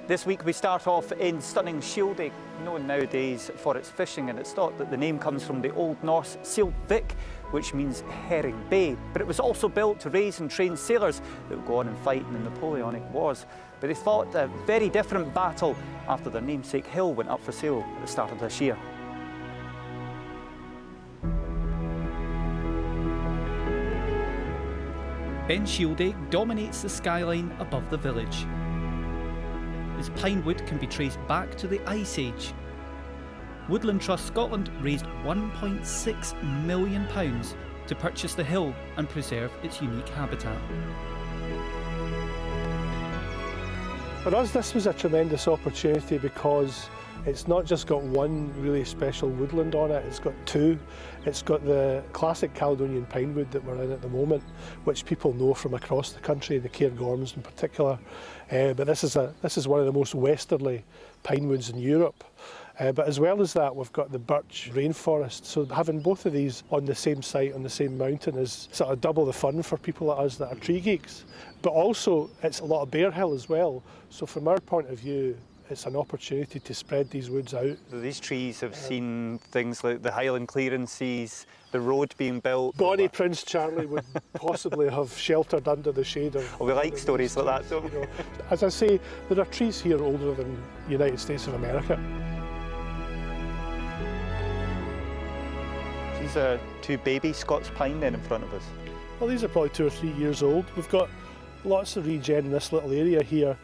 This week we start off in stunning Shieldaig, known nowadays for its fishing, and it's thought that the name comes from the Old Norse Seildvik, which means herring bay. But it was also built to raise and train sailors that would go on and fight in the Napoleonic Wars. But they fought a very different battle after their namesake hill went up for sale at the start of this year. Ben Shieldaig dominates the skyline above the village. Its pine wood can be traced back to the Ice Age. Woodland Trust Scotland raised £1.6 million to purchase the hill and preserve its unique habitat. For us, this was a tremendous opportunity because it's not just got one really special woodland on it, it's got two. It's got the classic Caledonian pine wood that we're in at the moment, which people know from across the country, the Cairngorms in particular. But this is one of the most westerly pine woods in Europe. But as well as that, we've got the birch rainforest. So having both of these on the same site, on the same mountain, is sort of double the fun for people like us that are tree geeks. But also, it's a lot of bare hill as well. So from our point of view, it's an opportunity to spread these woods out. These trees have seen things like the Highland clearances, the road being built. Bonnie Prince Charlie would possibly have sheltered under the shade of... We like stories like that, don't we? You know, as I say, there are trees here older than the United States of America. These are two baby Scots pine then in front of us. Well, these are probably 2 or 3 years old. We've got lots of regen in this little area here.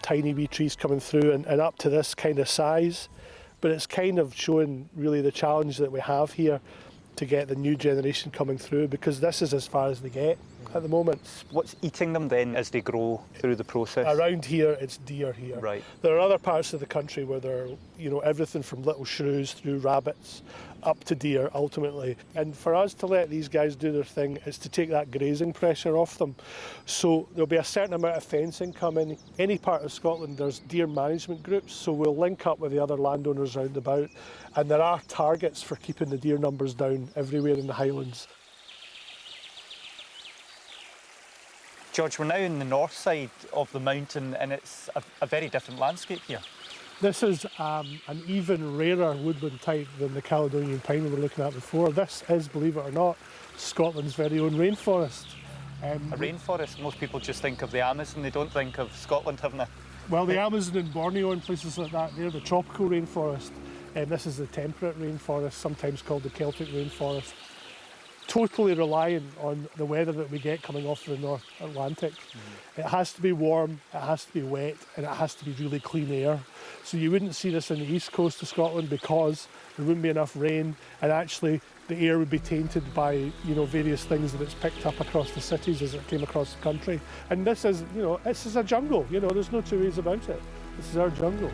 Tiny wee trees coming through and up to this kind of size, but it's kind of showing really the challenge that we have here to get the new generation coming through, because this is as far as they get at the moment. What's eating them then as they grow through the process? Around here, it's deer here. Right. There are other parts of the country where there are, you know, everything from little shrews through rabbits up to deer ultimately. And for us to let these guys do their thing is to take that grazing pressure off them. So there'll be a certain amount of fencing coming. Any part of Scotland, there's deer management groups, so we'll link up with the other landowners round about. And there are targets for keeping the deer numbers down everywhere in the Highlands. George, we're now in the north side of the mountain, and it's a very different landscape here. This is an even rarer woodland type than the Caledonian pine we were looking at before. This is, believe it or not, Scotland's very own rainforest. A rainforest, most people just think of the Amazon, they don't think of Scotland having a... Well, the Amazon and Borneo and places like that, they're the tropical rainforest. This is the temperate rainforest, sometimes called the Celtic rainforest. Totally reliant on the weather that we get coming off the North Atlantic. It has to be warm, it has to be wet, and it has to be really clean air. So you wouldn't see this in the east coast of Scotland because there wouldn't be enough rain, and actually the air would be tainted by, you know, various things that it's picked up across the cities as it came across the country. And this is, you know, this is a jungle. You know, there's no two ways about it. This is our jungle.